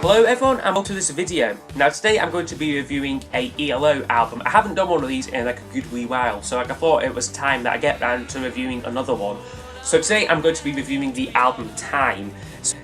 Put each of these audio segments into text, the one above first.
Hello everyone and welcome to this video. Now today I'm going to be reviewing a ELO album. I haven't done one of these in like a good wee while, so I thought it was time that I get round to reviewing another one. So today I'm going to be reviewing the album Time.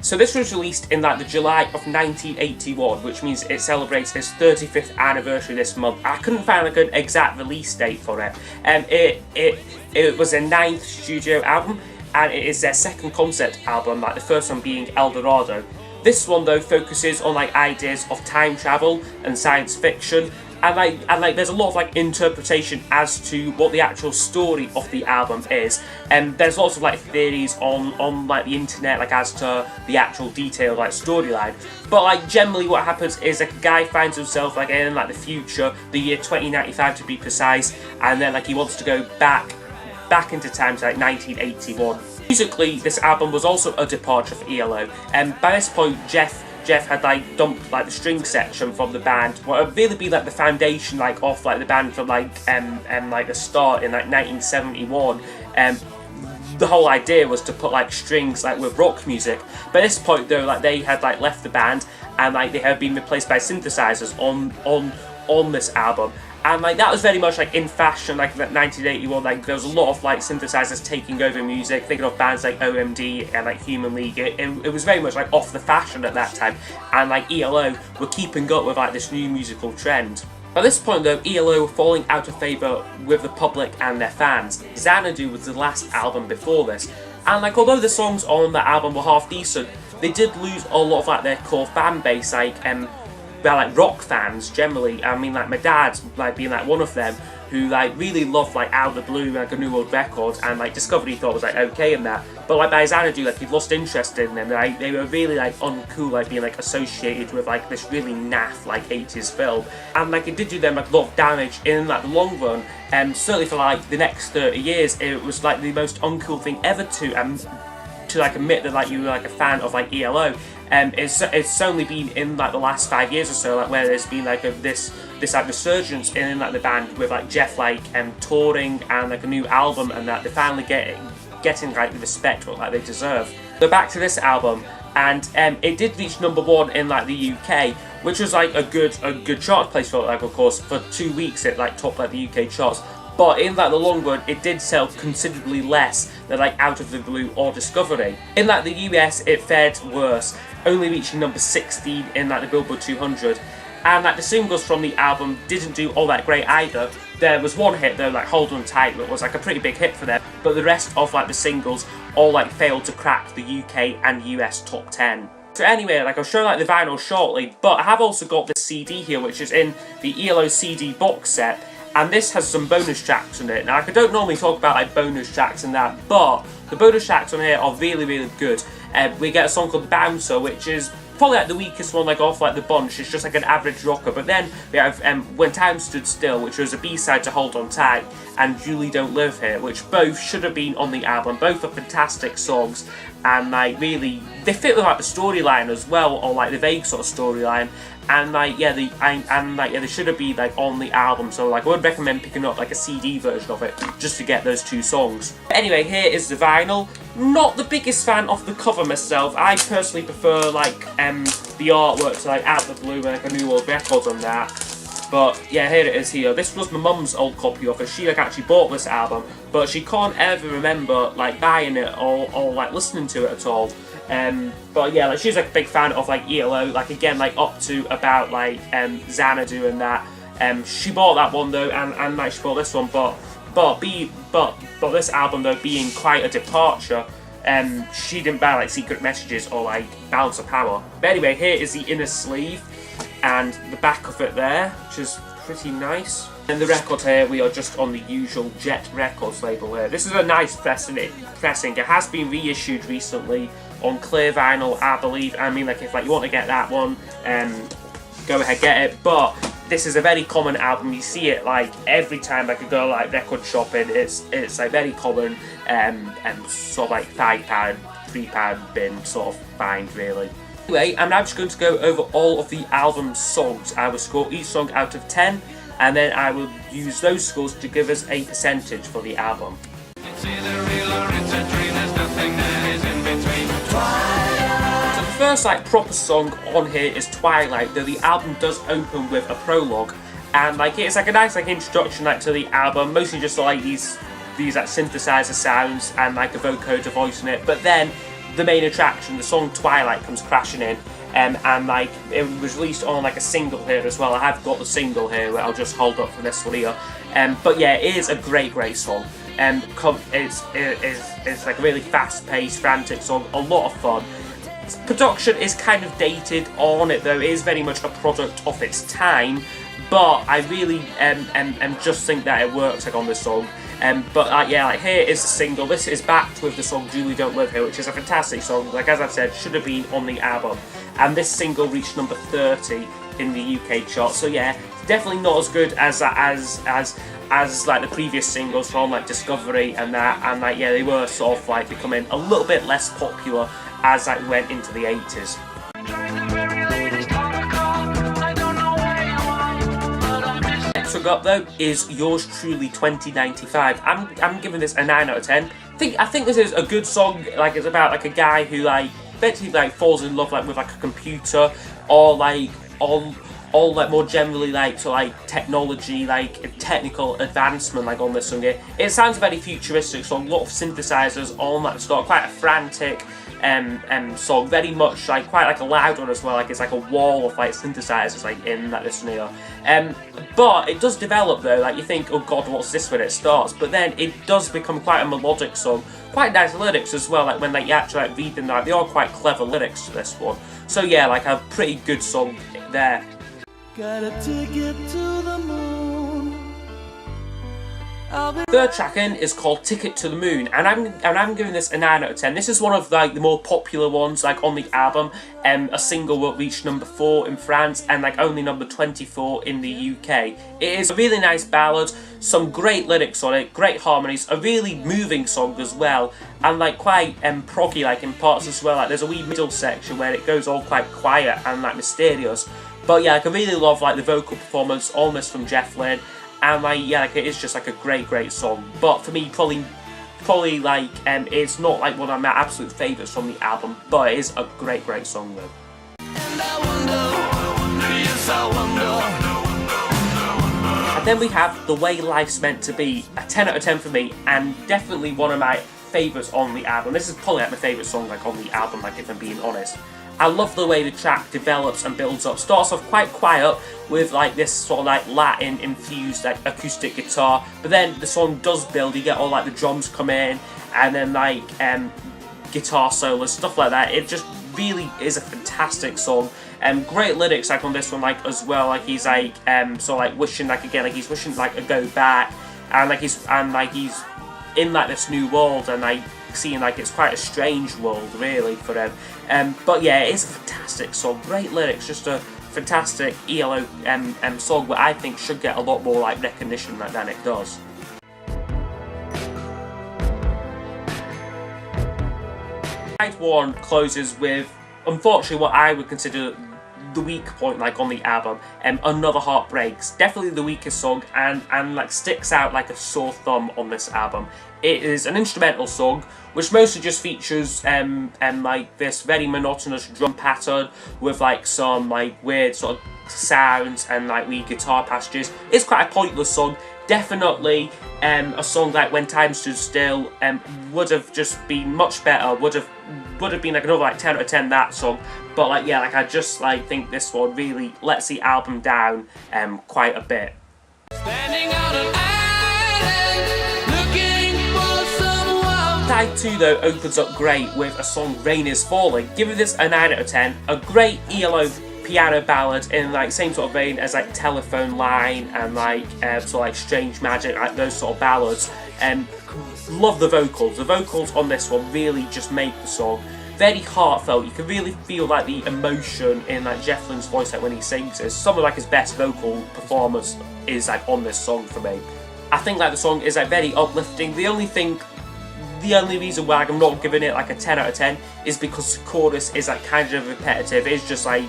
So this was released in like the July of 1981, which means it celebrates its 35th anniversary this month. I couldn't find like an exact release date for it. It was their 9th studio album, and it is their second concept album, like the first one being El Dorado. This one though focuses on like ideas of time travel and science fiction, and there's a lot of like interpretation as to what the actual story of the album is, and there's lots of like theories on like the internet like as to the actual detailed like storyline. But like generally what happens is like a guy finds himself like in like the future, the year 2095 to be precise, and then like he wants to go back into time to like 1981. Musically, this album was also a departure for ELO, and by this point Jeff had like dumped like the string section from the band, what would really be like the foundation like of like the band from like the start in like 1971. The whole idea was to put like strings like with rock music. By this point though, like they had like left the band, and like they had been replaced by synthesizers on this album. And like that was very much like in fashion, like that 1981, like there was a lot of like synthesizers taking over music, thinking of bands like OMD and like Human League. It was very much like off the fashion at that time, and like ELO were keeping up with like this new musical trend. By this point though, ELO were falling out of favour with the public and their fans. Xanadu was the last album before this, and like although the songs on the album were half decent, they did lose a lot of like their core fan base, they're like rock fans generally. I mean, like my dad like being like one of them, who like really loved like Out of the Blue, like a New World Record, and like discovered he thought was like okay in that, but like by Xanadu like he'd lost interest in them. Like they were really like uncool, like being like associated with like this really naff like 80s film, and like it did do them like a lot of damage in like the long run. And certainly for like the next 30 years it was like the most uncool thing ever to like admit that like you were like a fan of like ELO. It's only been in like the last 5 years or so like where there's been like this like resurgence in like the band, with like Jeff like touring and like a new album, and that they're finally getting like the respect what like they deserve. So back to this album, and it did reach #1 in like the UK, which was like a good chart place for it. Like of course for 2 weeks it like topped like the UK charts. But in like the long run, it did sell considerably less than like Out of the Blue or Discovery. In like the US, it fared worse, only reaching #16 in like the Billboard 200. And like the singles from the album didn't do all that great either. There was one hit though, like Hold On Tight, that was like a pretty big hit for them. But the rest of like the singles all like failed to crack the UK and US top 10. So anyway, like I'll show like the vinyl shortly, but I have also got the CD here, which is in the ELO CD box set. And this has some bonus tracks in it. Now, I don't normally talk about like bonus tracks and that, but the bonus tracks on here are really good. We get a song called Bouncer, which is probably like the weakest one like off like the bunch. It's just like an average rocker. But then we have When Time Stood Still, which was a B-side to Hold On Tight, and Julie Don't Live Here, which both should have been on the album. Both are fantastic songs, and like really they fit with like the storyline as well, or like the vague sort of storyline. And like they should have been like on the album, so like I would recommend picking up like a CD version of it just to get those two songs. But anyway, here is the vinyl. Not the biggest fan of the cover myself. I personally prefer like the artwork to like Out of the Blue and like a New World Record on that. But yeah, here it is here. This was my mum's old copy of it. She like actually bought this album, but she can't ever remember like buying it or like listening to it at all. But yeah, like she's like a big fan of like ELO, like again like up to about like Xanadu and that. She bought that one though, and like she bought this one, but this album though being quite a departure, she didn't buy like Secret Messages or like Balance of Power. But anyway, here is the inner sleeve and the back of it there, which is pretty nice. And the record here, we are just on the usual Jet Records label here. This is a nice pressing. It has been reissued recently on clear vinyl, I believe. I mean, like if like you want to get that one, go ahead get it. But this is a very common album. You see it like every time like I go like record shopping. It's like very common, and sort of like £5, £3 bin sort of find really. Anyway, I'm now just going to go over all of the album songs. I will score each song out of 10, and then I will use those scores to give us a percentage for the album. first like proper song on here is Twilight, though the album does open with a prologue, and like it's like a nice like introduction like to the album, mostly just like these like synthesizer sounds and like a vocoder voice in it. But then the main attraction, the song Twilight, comes crashing in, and like it was released on like a single here as well. I have got the single here, where I'll just hold up for this one here. But yeah, it is a great song. It's like a really fast-paced, frantic song, a lot of fun. Production is kind of dated on it though, it is very much a product of its time, but I really just think that it works like on this song. Yeah, like here is the single. This is backed with the song Julie Don't Live Here, which is a fantastic song. Like as I've said, should have been on the album. And this single reached number 30 in the UK chart. So yeah, definitely not as good as like the previous singles from like Discovery and that. And like yeah, they were sort of like becoming a little bit less popular as like went into the 80s. Next one up though is Yours Truly 2095. I'm giving this a 9 out of 10. I think this is a good song. Like it's about like a guy who like eventually like falls in love like with like a computer, or like all like more generally like to like technology, like technical advancement like on this song here. It sounds very futuristic, so a lot of synthesizers on that start, quite a frantic song, very much like quite like a loud one as well, like it's like a wall of like synthesizers like in like this here. But it does develop though, like you think, oh god, what's this when it starts? But then it does become quite a melodic song, quite nice lyrics as well, like when like, you actually like read them, like they are quite clever lyrics to this one. So yeah, like a pretty good song there. Got a ticket to the moon. Third track in is called Ticket to the Moon, and I'm giving this a 9 out of 10. This is one of like the more popular ones like on the album. A single will reach number 4 in France and like only number 24 in the UK. It is a really nice ballad, some great lyrics on it, great harmonies, a really moving song as well, and like quite proggy like in parts as well. Like there's a wee middle section where it goes all quite quiet and like mysterious. But yeah, like, I really love like the vocal performance on this from Jeff Lynne, and like yeah, like it is just like a great song. But for me, probably like it's not like one of my absolute favourites from the album, but it is a great song though. And then we have The Way Life's Meant to Be, a 10 out of 10 for me, and definitely one of my favourites on the album. This is probably like my favourite song like on the album, like if I'm being honest. I love the way the track develops and builds up. Starts off quite quiet with like this sort of like Latin infused like acoustic guitar, but then the song does build. You get all like the drums come in, and then like guitar solos, stuff like that. It just really is a fantastic song. Great lyrics like on this one like as well. Like he's like sort of like wishing like again like he's wishing like a go back, and like he's in like this new world, and like seeing like it's quite a strange world really for them. But yeah, it is a fantastic song, great lyrics, just a fantastic ELO song that I think should get a lot more like recognition than it does. Side 1 closes with, unfortunately, what I would consider the weak point like on the album. Another Heart Breaks, definitely the weakest song, and like sticks out like a sore thumb on this album. It is an instrumental song which mostly just features like this very monotonous drum pattern with like some like weird sort of sounds and like wee guitar passages. It's quite a pointless song. Definitely a song like When Time Stood Still would have just been much better, would have been like another like 10 out of 10 that song. But like yeah, like I just like think this one really lets the album down quite a bit. Standing out an island, looking for someone. Side 2 though opens up great with a song Rain Is Falling. Giving this a 9 out of 10. A great ELO piano ballad in like same sort of vein as like Telephone Line and like sort of like Strange Magic, like those sort of ballads. Love the vocals. The vocals on this one really just make the song very heartfelt. You can really feel like the emotion in like Jeff Lynne's voice like when he sings. It's some of like his best vocal performance is like on this song for me. I think like the song is like very uplifting. The only reason why I'm not giving it like a 10 out of 10 is because the chorus is like kind of repetitive. It's just like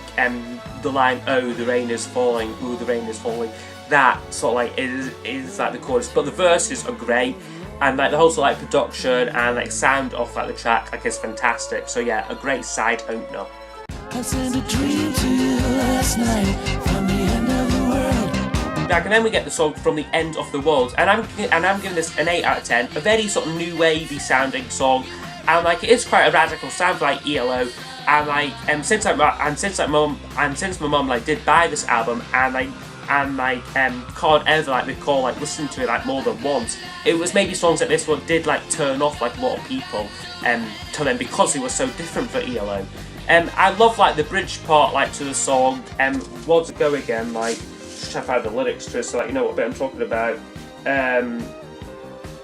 the line, oh the rain is falling, ooh the rain is falling. That sort of like is like the chorus, but the verses are great. And like the whole sort of like production and like sound off like the track like is fantastic. So yeah, a great side opener. I sent a dream to you last night from the end of the world. Back, and then we get the song From the End of the World, and I'm giving this an 8 out of 10. A very sort of new wavy sounding song, and like it is quite a radical sound like ELO. And like since my mum like did buy this album, and can't ever like recall like listening to it like more than once. It was maybe songs like this one did like turn off like a lot of people to them because they were so different for ELO. I love like the bridge part like to the song. What's it go again? Like just try to find the lyrics to it so like you know what bit I'm talking about.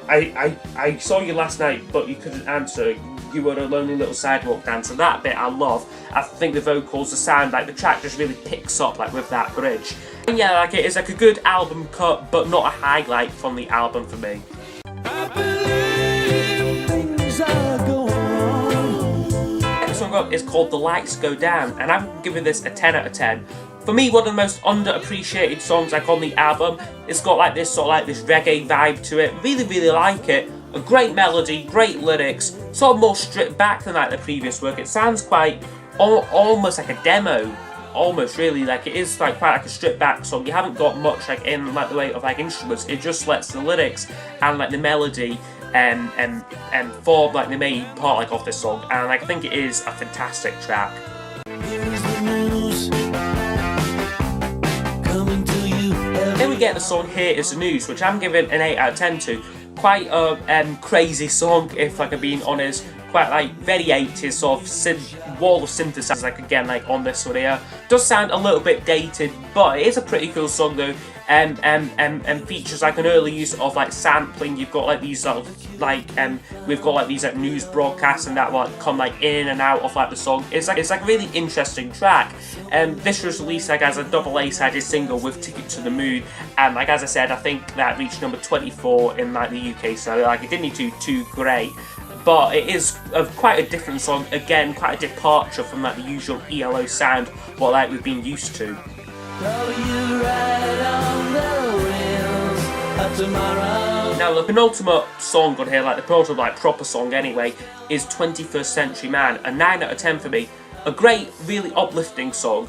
I saw you last night but you couldn't answer. You were a lonely little sidewalk dancer. That bit I love. I think the vocals, the sound, like the track just really picks up like with that bridge. And yeah, like it is like a good album cut, but not a highlight from the album for me. I believe things are going wrong. Next song up is called The Lights Go Down, and I'm giving this a 10 out of 10. For me, one of the most underappreciated songs like on the album. It's got like this sort of like this reggae vibe to it. Really, really like it. A great melody, great lyrics, sort of more stripped back than like the previous work. It sounds quite almost like a demo, almost really like it is like quite like a stripped back song. You haven't got much like in like the way of like instruments. It just lets the lyrics and like the melody form like the main part like of this song, and like I think it is a fantastic track. Here is the news coming to you. Then we get the song Here Is the News, which I'm giving an 8 out of 10 to. Quite a crazy song, if like I'm being honest. Quite like very 80s sort of wall of synthesizers, like again like on this one here. Does sound a little bit dated, but it is a pretty cool song though. And features like an early use of like sampling. You've got like these sort of like we've got like these like news broadcasts and that like come like in and out of like the song. It's like a really interesting track. This was released like as a double A-sided single with Ticket to the Moon, and like as I said, I think that reached number 24 in like the UK, so like it didn't do too great. But it is quite a different song, again quite a departure from like the usual ELO sound, what like we've been used to. Now the penultimate song on here, like the penultimate like proper song anyway, is 21st Century Man, a 9 out of 10 for me. A great, really uplifting song.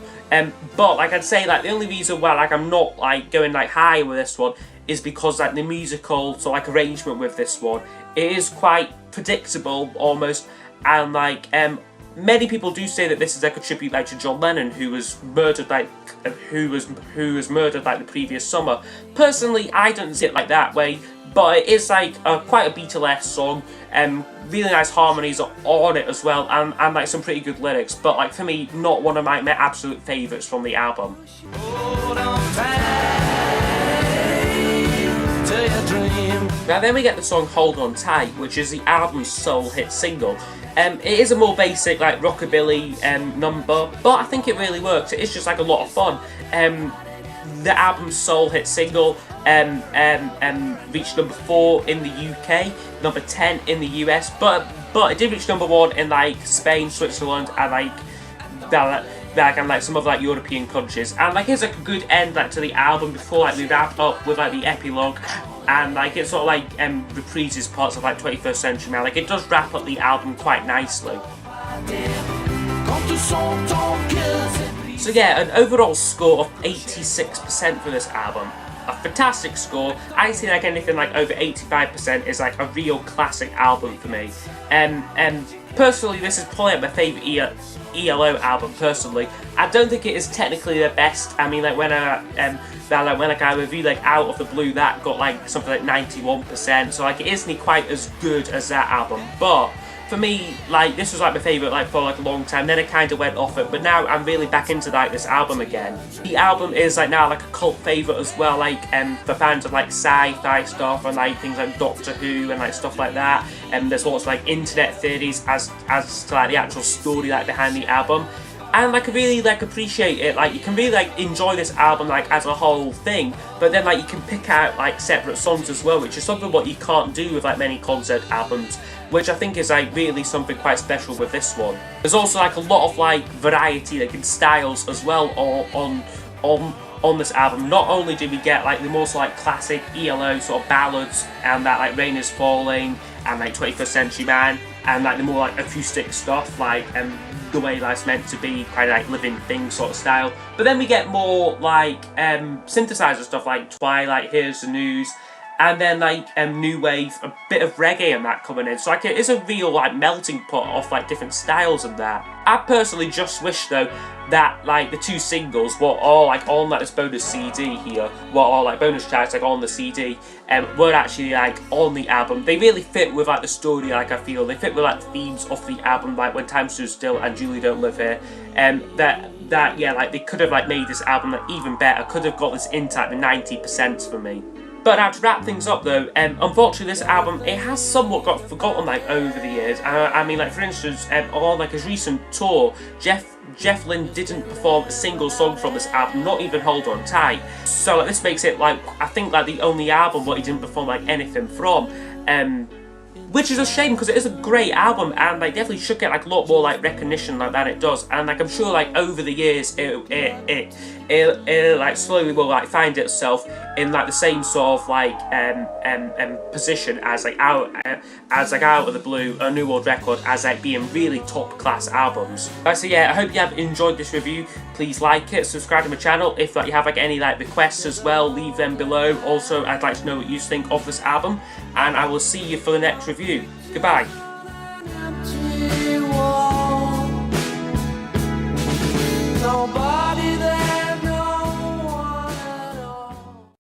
But like I'd say like the only reason why like I'm not like going like high with this one is because like the musical so like arrangement with this one, it is quite predictable almost, and like many people do say that this is like a tribute like to John Lennon, who was murdered like murdered like the previous summer. Personally, I don't see it like that way, but it is like quite a Beatles song. Really nice harmonies on it as well, and like some pretty good lyrics. But like for me, not one of my absolute favourites from the album. Now then we get the song Hold On Tight, which is the album's sole hit single. It is a more basic like rockabilly number, but I think it really works. It is just like a lot of fun. The album's sole hit single reached number 4 in the UK, number 10 in the US, but it did reach number 1 in like Spain, Switzerland, and like some of like European countries. And like here's like a good end like to the album before like we wrap up with like the epilogue, and like it sort of like reprises parts of like 21st Century Man. Like it does wrap up the album quite nicely. So yeah, an overall score of 86% for this album. A fantastic score. I see like anything like over 85% is like a real classic album for me. Personally, this is probably my favourite ELO album. Personally, I don't think it is technically the best. I mean, like when I review like Out of the Blue, that got like something like 91%. So like it isn't quite as good as that album, but for me, like this was like my favourite like for like a long time. Then it kind of went off it, but now I'm really back into like this album again. The album is like now like a cult favourite as well, like for fans of like sci-fi stuff and like things like Doctor Who and like stuff like that. And there's lots of like internet theories as to like the actual story like behind the album. And like I really like appreciate it. Like you can really like enjoy this album like as a whole thing, but then like you can pick out like separate songs as well, which is something what you can't do with like many concert albums, which I think is like really something quite special with this one. There's also like a lot of like variety like in styles as well on this album. Not only do we get like the most like classic ELO sort of ballads and that like Rain Is Falling and like 21st Century Man and like the more like acoustic stuff, like the way that's meant to be, kind of like living thing sort of style. But then we get more like synthesizer stuff like Twilight, Here's the News, and then like new wave, a bit of reggae and that coming in. So like it is a real like melting pot of like different styles and that. I personally just wish though that like the 2 singles were all like on like this bonus CD here, were all like bonus tracks like on the CD, were actually like on the album. They really fit with like the story, like I feel. They fit with like the themes of the album, like When Time Stood Still and Julie Don't Live Here. That yeah, like they could have like made this album like even better, could have got this into like the 90% for me. But now to wrap things up though, unfortunately this album, it has somewhat got forgotten like over the years. I mean, like for instance, on like his recent tour, Jeff Lynne didn't perform a single song from this album, not even Hold On Tight. So like this makes it like, I think like the only album where he didn't perform like anything from. Which is a shame because it is a great album and like definitely should get like a lot more like recognition like that it does. And like I'm sure like over the years it like slowly will like find itself in like the same sort of like position as like Out of the Blue, A New World Record, as like being really top class albums. So yeah, I hope you have enjoyed this review. Please like it, subscribe to my channel. If like you have like any like requests as well, leave them below. Also, I'd like to know what you think of this album, and I will see you for the next review. Goodbye.